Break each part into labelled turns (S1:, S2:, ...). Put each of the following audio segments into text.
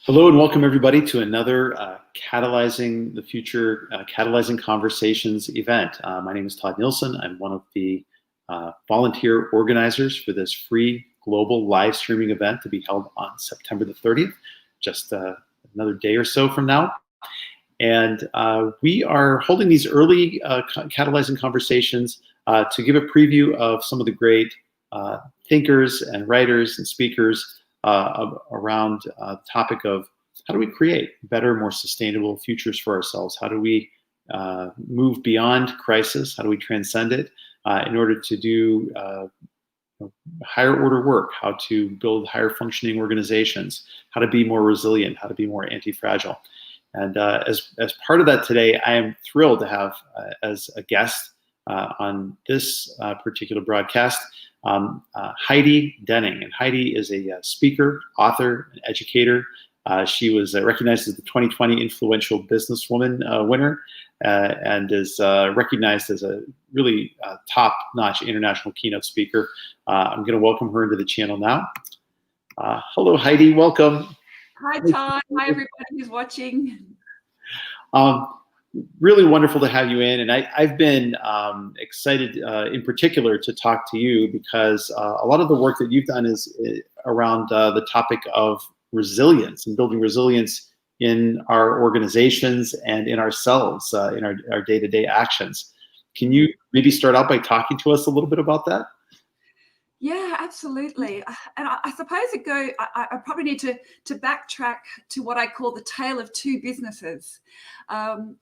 S1: Hello and welcome everybody to another Catalyzing the Future, Catalyzing Conversations event. My name is Todd Nilson. I'm one of the volunteer organizers for this free global live streaming event to be held on September the 30th, just another day or so from now. And we are holding these early Catalyzing Conversations to give a preview of some of the great thinkers and writers and speakers around the topic of how do we create better, more sustainable futures for ourselves? How do we move beyond crisis? How do we transcend it in order to do higher order work? How to build higher functioning organizations? How to be more resilient? How to be more anti-fragile? And as part of that today, I am thrilled to have as a guest on this particular broadcast Heidi Denning. And Heidi is a speaker, author, and educator. She was recognized as the 2020 Influential Businesswoman winner and is recognized as a really top-notch international keynote speaker. I'm going to welcome her into the channel now. Hello, Heidi. Welcome.
S2: Hi, Todd. Hi, everybody who's watching.
S1: Really wonderful to have you in, and I've been excited in particular to talk to you because a lot of the work that you've done is around the topic of resilience and building resilience in our organizations and in ourselves, in our day-to-day actions. Can you maybe start out by talking to us a little bit about that?
S2: Yeah, absolutely. And I suppose I probably need to backtrack to what I call the tale of two businesses. One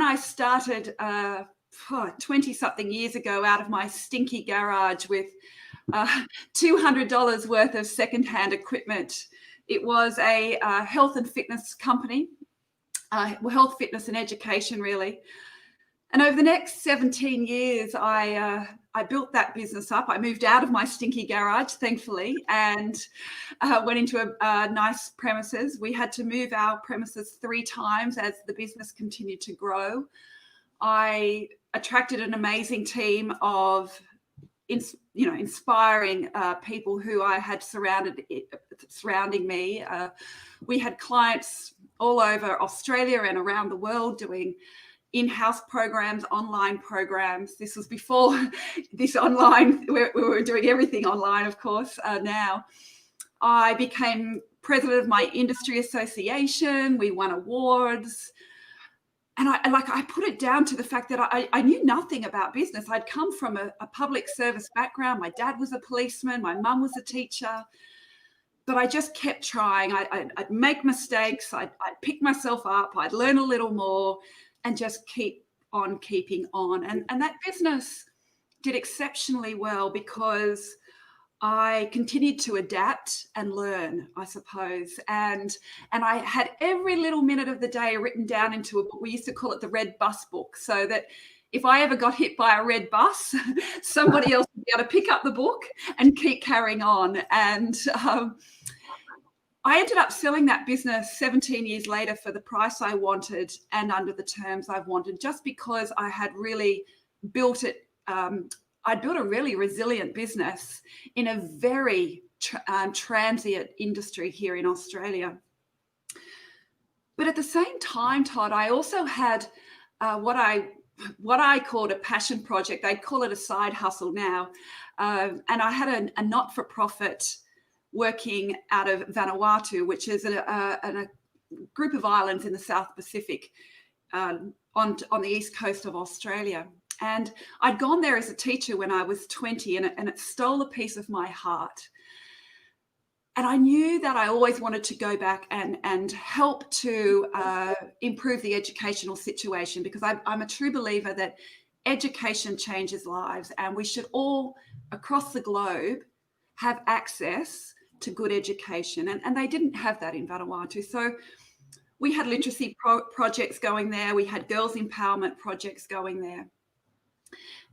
S2: I started 20-something years ago out of my stinky garage with $200 worth of secondhand equipment. It was a health and fitness company, health, fitness and education, really. And over the next 17 years, I built that business up. I moved out of my stinky garage, thankfully, and went into a nice premises. We had to move our premises 3 times as the business continued to grow. I attracted an amazing team of inspiring people who I had surrounding me. We had clients all over Australia and around the world doing in-house programs, online programs. This was before this online, we were doing everything online, of course, now. I became president of my industry association. We won awards. And I put it down to the fact that I knew nothing about business. I'd come from a public service background. My dad was a policeman. My mum was a teacher. But I just kept trying. I'd make mistakes. I'd pick myself up. I'd learn a little more and just keep on keeping on. And that business did exceptionally well because I continued to adapt and learn, I suppose. And I had every little minute of the day written down into a book. We used to call it the red bus book, so that if I ever got hit by a red bus, somebody else would be able to pick up the book and keep carrying on. And I ended up selling that business 17 years later for the price I wanted and under the terms I wanted, just because I had really built it. I built a really resilient business in a very transient industry here in Australia. But at the same time, Todd, I also had what I called a passion project. I'd call it a side hustle now. And I had a not-for-profit working out of Vanuatu, which is a group of islands in the South Pacific on the east coast of Australia. And I'd gone there as a teacher when I was 20, and it stole a piece of my heart. And I knew that I always wanted to go back and help to improve the educational situation, because I'm a true believer that education changes lives, and we should all across the globe have access to good education. And they didn't have that in Vanuatu. So we had literacy projects going there. We had girls empowerment projects going there.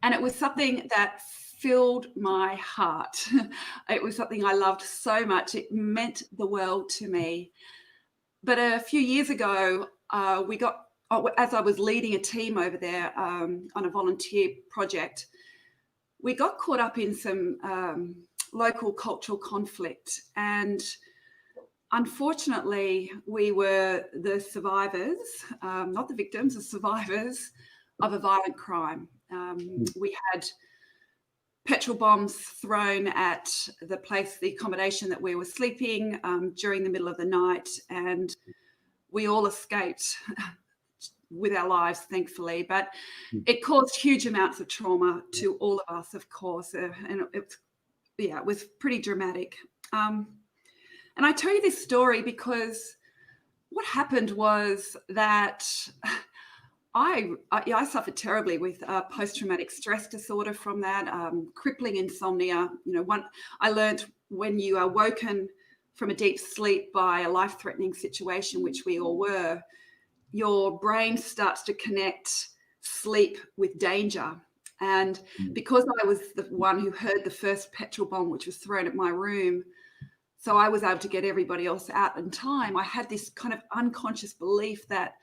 S2: And it was something that filled my heart. It was something I loved so much. It meant the world to me. But a few years ago, as I was leading a team over there on a volunteer project, we got caught up in some local cultural conflict. And unfortunately, we were the survivors, not the victims, the survivors of a violent crime. We had petrol bombs thrown at the accommodation that we were sleeping during the middle of the night, and we all escaped with our lives, thankfully. But it caused huge amounts of trauma to all of us, of course, and it was pretty dramatic. And I tell you this story because what happened was that I suffered terribly with post-traumatic stress disorder from that, crippling insomnia. I learned when you are woken from a deep sleep by a life-threatening situation, which we all were, your brain starts to connect sleep with danger. And because I was the one who heard the first petrol bomb, which was thrown at my room, so I was able to get everybody else out in time, I had this kind of unconscious belief that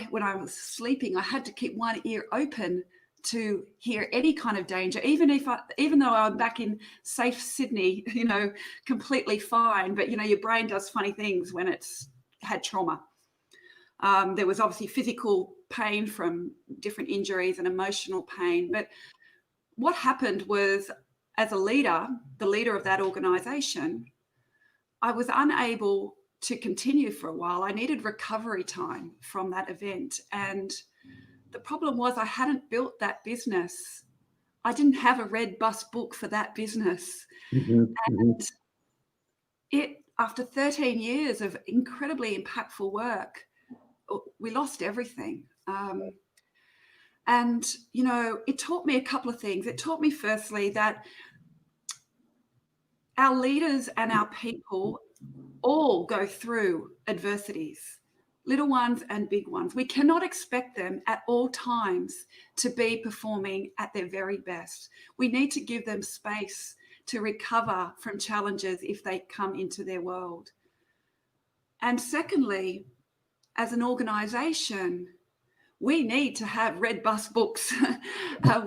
S2: when I was sleeping, I had to keep one ear open to hear any kind of danger, even though I'm back in safe Sydney, completely fine. But, your brain does funny things when it's had trauma. There was obviously physical pain from different injuries and emotional pain. But what happened was, as a leader, the leader of that organization, I was unable to continue for a while. I needed recovery time from that event. And the problem was I hadn't built that business. I didn't have a red bus book for that business. And after 13 years of incredibly impactful work, we lost everything. And it taught me a couple of things. It taught me, firstly, that our leaders and our people all go through adversities, little ones and big ones. We cannot expect them at all times to be performing at their very best. We need to give them space to recover from challenges if they come into their world. And secondly, as an organization, we need to have red bus books.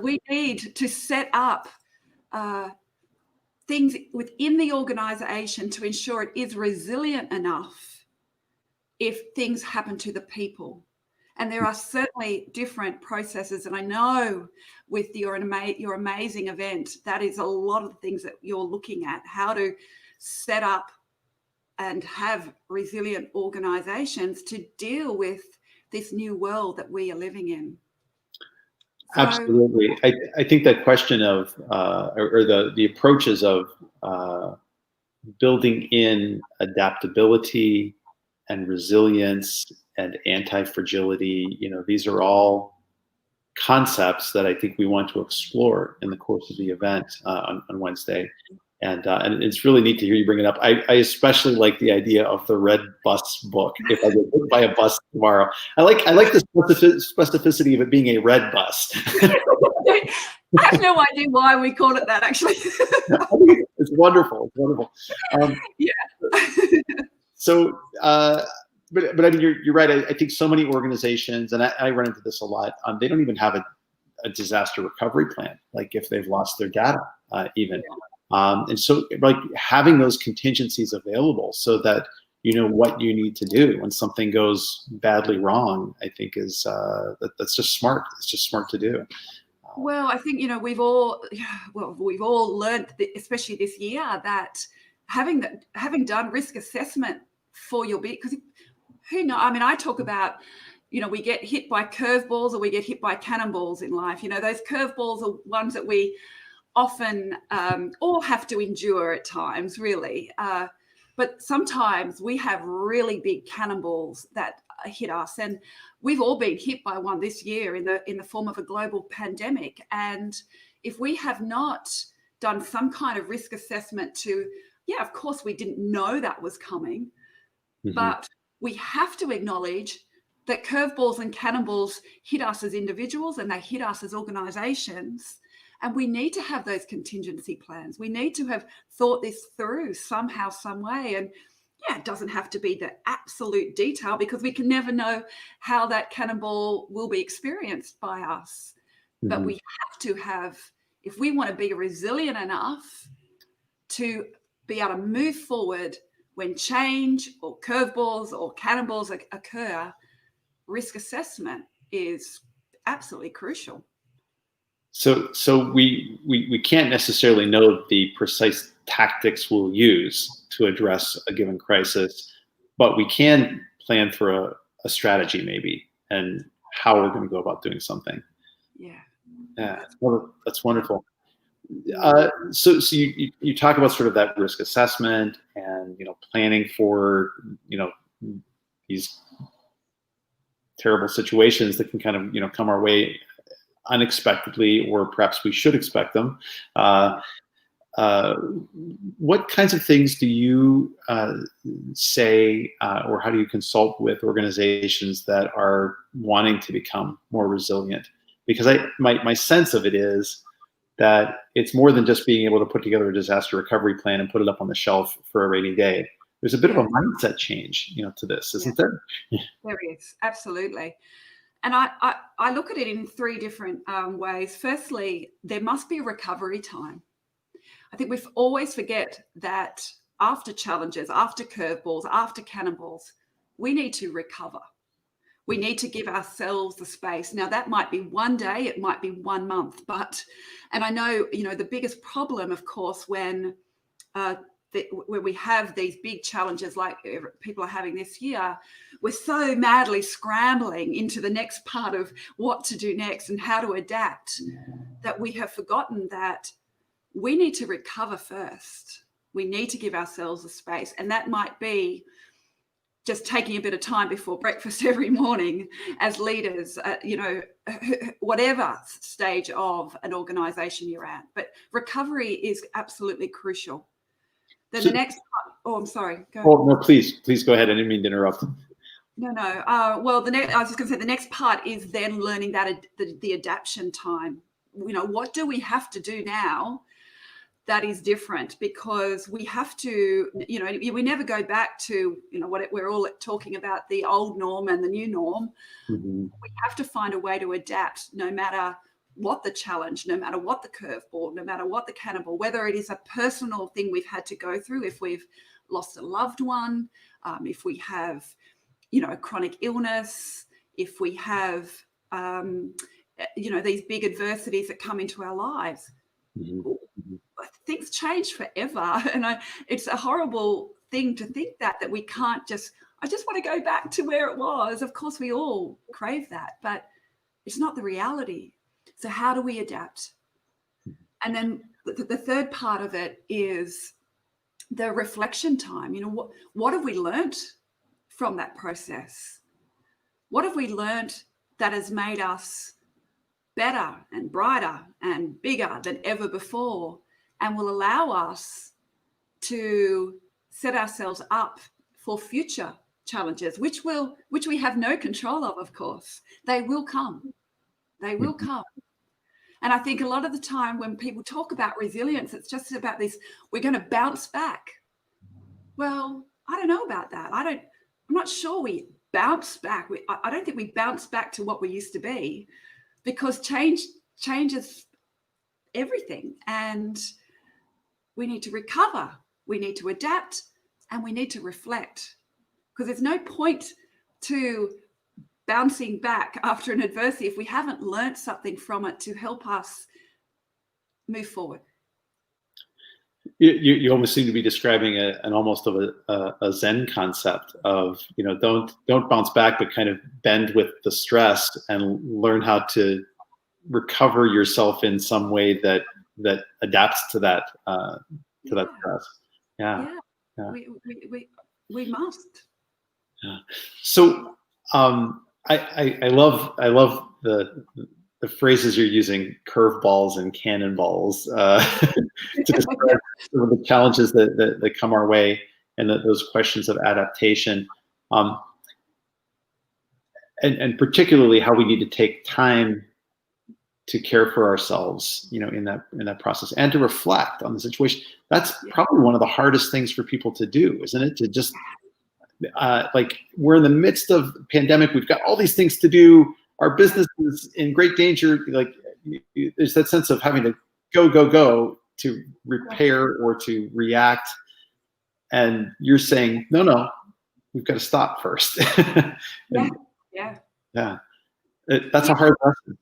S2: We need to set up things within the organization to ensure it is resilient enough if things happen to the people. And there are certainly different processes. And I know with your amazing event, that is a lot of the things that you're looking at, how to set up and have resilient organizations to deal with this new world that we are living in.
S1: Absolutely. I think that question of, or the approaches of building in adaptability and resilience and anti-fragility, these are all concepts that I think we want to explore in the course of the event on Wednesday. And it's really neat to hear you bring it up. I especially like the idea of the red bus book. If I get hit by a bus tomorrow, I like the specificity of it being a red bus.
S2: I have no idea why we called it that, actually.
S1: It's wonderful. It's wonderful.
S2: Yeah.
S1: So, but I mean, you're right. I think so many organizations, and I run into this a lot. They don't even have a disaster recovery plan, like if they've lost their data, even. Yeah. And so, like, having those contingencies available so that you know what you need to do when something goes badly wrong, I think is that's just smart. It's just smart to do.
S2: Well, I think we've all learned, especially this year, that having done risk assessment for your bit, because who knows? I mean, I talk about, we get hit by curveballs or we get hit by cannonballs in life. Those curveballs are ones that we often all have to endure at times, really. But sometimes we have really big cannonballs that hit us, and we've all been hit by one this year in the form of a global pandemic. And if we have not done some kind of risk assessment of course we didn't know that was coming, but we have to acknowledge that curveballs and cannonballs hit us as individuals and they hit us as organizations. And we need to have those contingency plans. We need to have thought this through somehow, some way. And it doesn't have to be the absolute detail, because we can never know how that cannonball will be experienced by us. But we have to have, if we want to be resilient enough to be able to move forward, when change or curveballs or cannonballs occur, risk assessment is absolutely crucial.
S1: So we can't necessarily know the precise tactics we'll use to address a given crisis, but we can plan for a strategy maybe, and how we're going to go about doing something. Yeah, that's wonderful. So you talk about sort of that risk assessment and planning for these terrible situations that can kind of come our way unexpectedly, or perhaps we should expect them. What kinds of things do you say, or how do you consult with organizations that are wanting to become more resilient? Because my sense of it is that it's more than just being able to put together a disaster recovery plan and put it up on the shelf for a rainy day. There's a bit of a mindset change, to this, isn't there?
S2: There is, absolutely. And I look at it in three different ways. Firstly, there must be a recovery time. I think we always forget that after challenges, after curveballs, after cannonballs, we need to recover. We need to give ourselves the space. Now, that might be one day, it might be 1 month, and I know, the biggest problem, of course, when we have these big challenges like people are having this year, we're so madly scrambling into the next part of what to do next and how to adapt that we have forgotten that we need to recover first. We need to give ourselves a space. And that might be just taking a bit of time before breakfast every morning as leaders, whatever stage of an organization you're at. But recovery is absolutely crucial. Then the next part, I'm sorry. Go ahead.
S1: Oh, no, please go ahead. I didn't mean to interrupt.
S2: No. I was just going to say the next part is then learning that the adaptation time. What do we have to do now that is different? Because we have to, we never go back to, what we're all talking about, the old norm and the new norm. Mm-hmm. We have to find a way to adapt no matter what the challenge, no matter what the curveball, no matter what the cannonball, whether it is a personal thing we've had to go through, if we've lost a loved one, if we have, a chronic illness, if we have, these big adversities that come into our lives. Mm-hmm. Things change forever. And it's a horrible thing to think that we can't I just want to go back to where it was. Of course, we all crave that, but it's not the reality. So how do we adapt? And then the third part of it is the reflection time. What have we learned from that process? What have we learned that has made us better and brighter and bigger than ever before, and will allow us to set ourselves up for future challenges, which we have no control of course. They will come. They will come. And I think a lot of the time when people talk about resilience, it's just about this, we're going to bounce back. Well, I don't know about that. I'm not sure we bounce back. I don't think we bounce back to what we used to be, because change changes everything. And we need to recover, we need to adapt, and we need to reflect, because there's no point to bouncing back after an adversity if we haven't learned something from it to help us move forward.
S1: You almost seem to be describing an almost of a Zen concept of, don't bounce back, but kind of bend with the stress and learn how to recover yourself in some way that adapts to that that stress. Yeah.
S2: We must.
S1: Yeah. So I love the phrases you're using, curveballs and cannonballs, to describe some of the challenges that come our way, and those questions of adaptation, and particularly how we need to take time to care for ourselves, in that process, and to reflect on the situation. That's probably one of the hardest things for people to do, isn't it? To just we're in the midst of pandemic. We've got all these things to do. Our business is in great danger. There's that sense of having to go to repair or to react. And you're saying, no, we've got to stop first.
S2: Yeah,
S1: And
S2: yeah.
S1: yeah, that's
S2: Yeah,
S1: a hard lesson.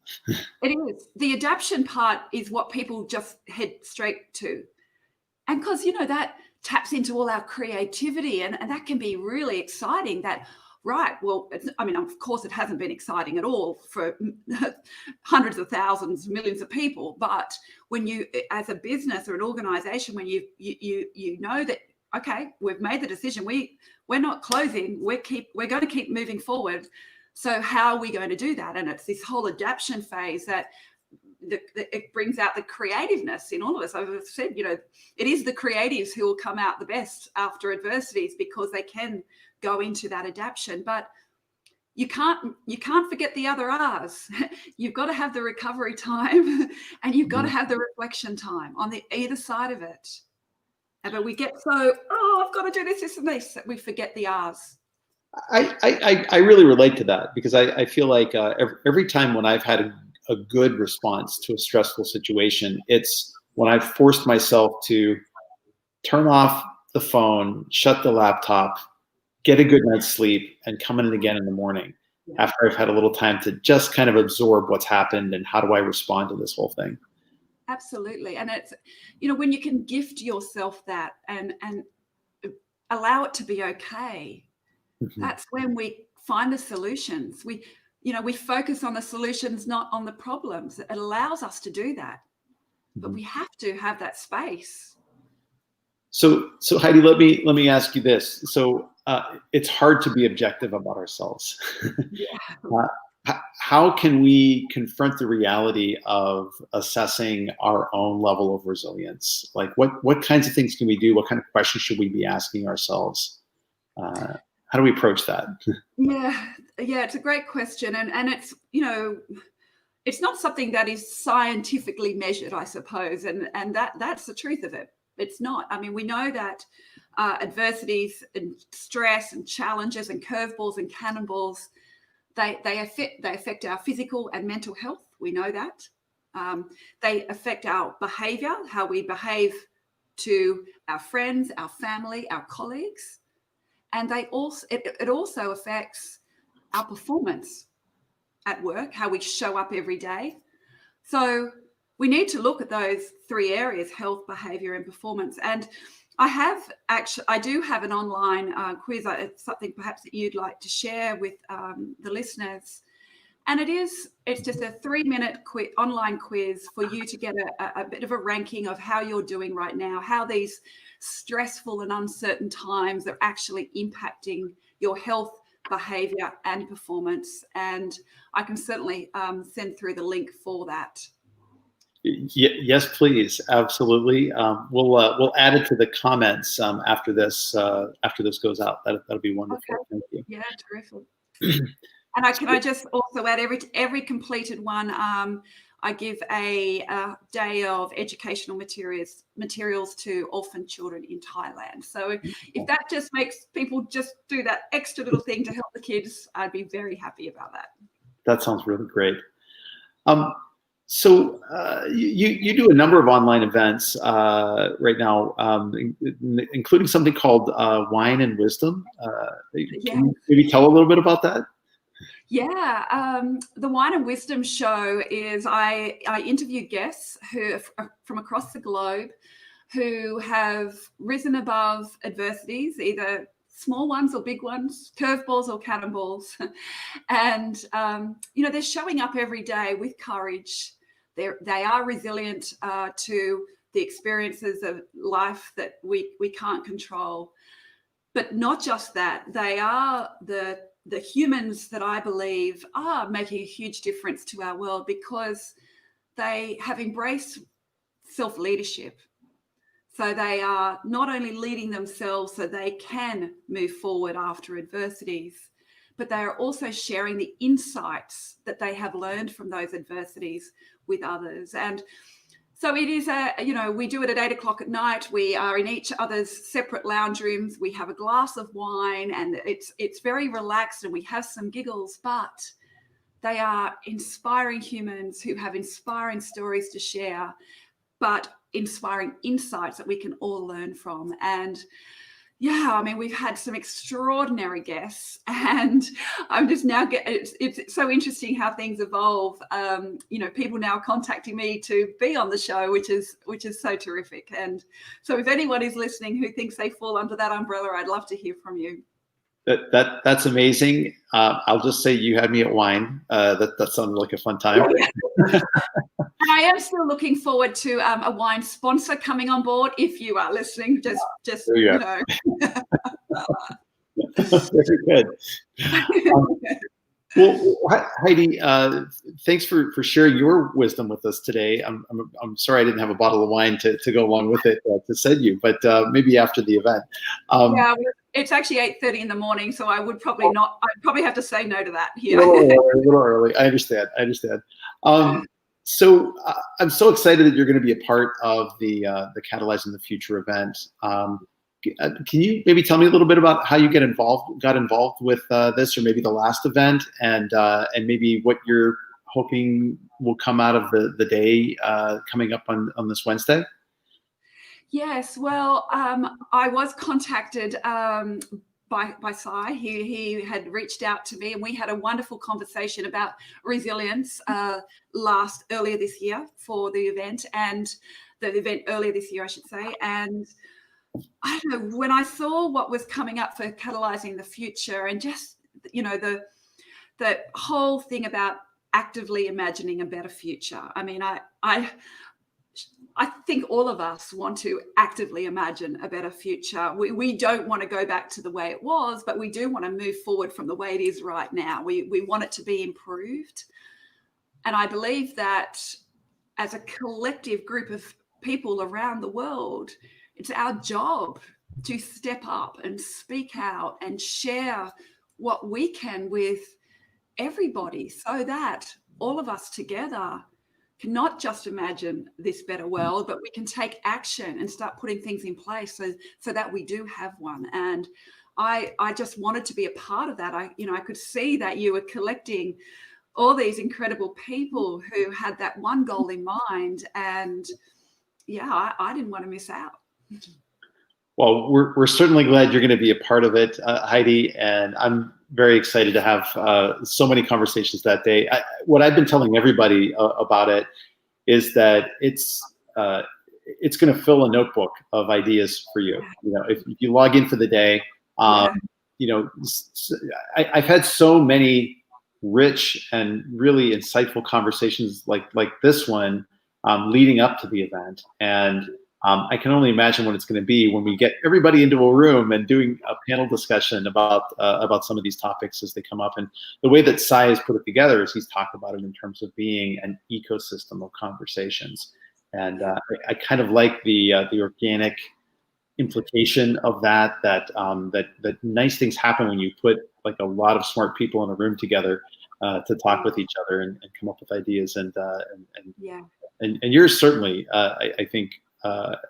S2: it is. The adaptation part is what people just head straight to. And because, that taps into all our creativity, and that can be really exciting. That, right, well, of course, it hasn't been exciting at all for hundreds of thousands, millions of people. But when you, as a business or an organization, when you know that, okay, we've made the decision, we're not closing, we're going to keep moving forward. So how are we going to do that? And it's this whole adaptation phase that it brings out the creativeness in all of us. I've said, it is the creatives who will come out the best after adversities, because they can go into that adaptation. But you can't forget the other R's. You've got to have the recovery time, and you've got to have the reflection time on the either side of it. But we get so, I've got to do this and this, that we forget the R's.
S1: I really relate to that, because I feel like every time when I've had a good response to a stressful situation, it's when I've forced myself to turn off the phone, shut the laptop, get a good night's sleep, and come in again in the morning after I've had a little time to just kind of absorb what's happened and how do I respond to this whole thing.
S2: Absolutely. And it's, when you can gift yourself that and allow it to be okay, that's when we find the solutions. We focus on the solutions, not on the problems. It allows us to do that, but we have to have that space.
S1: So Heidi, let me ask you this. So it's hard to be objective about ourselves.
S2: Yeah.
S1: How can we confront the reality of assessing our own level of resilience? Like what kinds of things can we do? What kind of questions should we be asking ourselves? How do we approach that?
S2: Yeah, it's a great question. And it's, it's not something that is scientifically measured, I suppose. And that's the truth of it. It's not. We know that adversities and stress and challenges and curveballs and cannonballs, they affect our physical and mental health. We know that. They affect our behavior, how we behave to our friends, our family, our colleagues. And it also affects our performance at work, how we show up every day. So we need to look at those three areas: health, behavior, and performance. And I do have an online quiz. It's something perhaps that you'd like to share with the listeners. And it's just a 3-minute online quiz for you to get a bit of a ranking of how you're doing right now, how these stressful and uncertain times are actually impacting your health, behavior, and performance. And I can certainly send through the link for that.
S1: Yes, please. Absolutely. We'll add it to the comments after this goes out. That'll be wonderful.
S2: Okay.
S1: Thank you.
S2: Yeah, terrific. And I just also add every completed one, I give a day of educational materials to orphan children in Thailand. So if that just makes people just do that extra little thing to help the kids, I'd be very happy about that.
S1: That sounds really great. So you do a number of online events right now, including something called Wine and Wisdom. Can you maybe tell a little bit about that?
S2: Yeah, the Wine and Wisdom show is I interview guests who from across the globe who have risen above adversities, either small ones or big ones, curveballs or cannonballs. And, they're showing up every day with courage. They are resilient to the experiences of life that we can't control. But not just that, they are the humans that I believe are making a huge difference to our world, because they have embraced self-leadership. So they are not only leading themselves so they can move forward after adversities, but they are also sharing the insights that they have learned from those adversities with others. And so it is we do it at 8:00 at night. We are in each other's separate lounge rooms. We have a glass of wine, and it's very relaxed, and we have some giggles, but they are inspiring humans who have inspiring stories to share, but inspiring insights that we can all learn from. And yeah, I mean, we've had some extraordinary guests, and I'm just now it's so interesting how things evolve. People now contacting me to be on the show, which is so terrific. And so if anyone is listening who thinks they fall under that umbrella, I'd love to hear from you.
S1: That's amazing. I'll just say you had me at wine. That sounded like a fun time.
S2: And I am still looking forward to a wine sponsor coming on board. If you are listening, just you know.
S1: Very good. Well, Heidi, thanks for sharing your wisdom with us today. I'm sorry I didn't have a bottle of wine to go along with it to send you, but maybe after the event.
S2: Yeah, it's actually 8:30 in the morning, so I would probably not. I'd probably have to say no to that here.
S1: A little early. I understand. So I'm so excited that you're going to be a part of the Catalyzing the Future event. Can you maybe tell me a little bit about how you got involved with this, or maybe the last event, and maybe what you're hoping will come out of the day coming up on this Wednesday?
S2: Yes, well, I was contacted by Sai. He had reached out to me, and we had a wonderful conversation about resilience earlier this year for the event, and the event earlier this year, I should say. And I don't know, when I saw what was coming up for Catalyzing the Future, and just, the whole thing about actively imagining a better future. I mean, I think all of us want to actively imagine a better future. We don't want to go back to the way it was, but we do want to move forward from the way it is right now. We want it to be improved. And I believe that as a collective group of people around the world, it's our job to step up and speak out and share what we can with everybody, so that all of us together can not just imagine this better world, but we can take action and start putting things in place so that we do have one. And I just wanted to be a part of that. I could see that you were collecting all these incredible people who had that one goal in mind, and yeah, I didn't want to miss out.
S1: Well, we're certainly glad you're going to be a part of it, Heidi, and I'm very excited to have so many conversations that day. What I've been telling everybody about it is that it's going to fill a notebook of ideas for you. If you log in for the day, I've had so many rich and really insightful conversations like this one leading up to the event, and I can only imagine what it's going to be when we get everybody into a room and doing a panel discussion about some of these topics as they come up. And the way that Sai has put it together is he's talked about it in terms of being an ecosystem of conversations. And I kind of like the organic implication of that nice things happen when you put like a lot of smart people in a room together to talk with each other and come up with ideas. And yours certainly, I think, have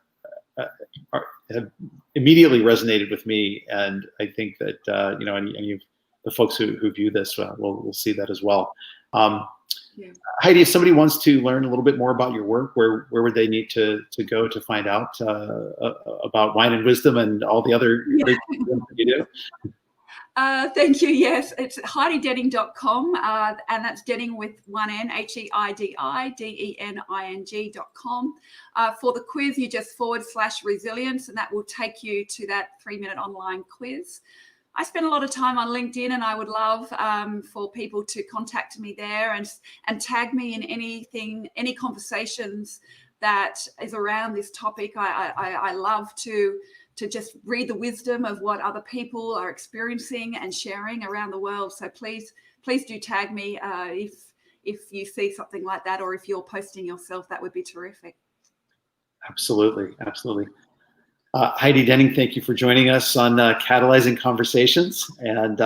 S1: immediately resonated with me, and I think that any of the folks who view this will see that as well. Heidi, if somebody wants to learn a little bit more about your work, where would they need to go to find out about Wine and Wisdom and all the other great things that you do?
S2: Thank you. Yes, it's HeidiDenning.com, and that's Denning with one N, HeidiDenning.com. For the quiz, you just /resilience, and that will take you to that 3-minute online quiz. I spend a lot of time on LinkedIn, and I would love for people to contact me there and tag me in any conversations that is around this topic. I love to just read the wisdom of what other people are experiencing and sharing around the world. So please do tag me if you see something like that, or if you're posting yourself. That would be terrific. Absolutely.
S1: Heidi Denning, thank you for joining us on Catalyzing Conversations. And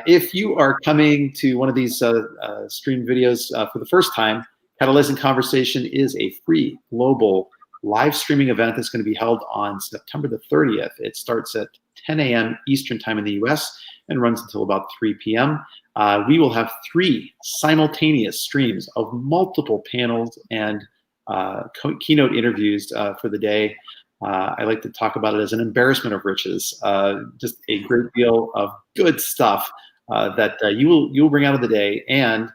S1: if you are coming to one of these stream videos for the first time, Catalyzing Conversation is a free global live streaming event that's going to be held on September the 30th. It starts at 10 a.m. Eastern time in the US and runs until about 3 p.m. We will have 3 simultaneous streams of multiple panels and keynote interviews for the day. I like to talk about it as an embarrassment of riches, just a great deal of good stuff that you'll bring out of the day. And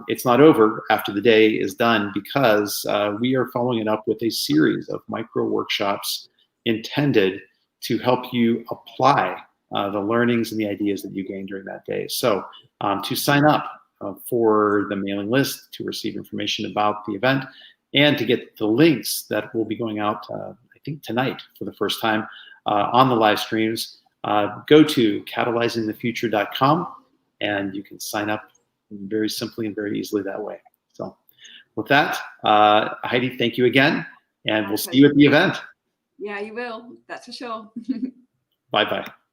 S1: it's not over after the day is done, because we are following it up with a series of micro workshops intended to help you apply the learnings and the ideas that you gained during that day. So to sign up for the mailing list, to receive information about the event, and to get the links that will be going out, I think tonight for the first time on the live streams, go to catalyzingthefuture.com, and you can sign up very simply and very easily that way. So with that, Heidi, thank you again, and we'll see you at the event.
S2: Yeah, you will. That's for sure.
S1: Bye-bye.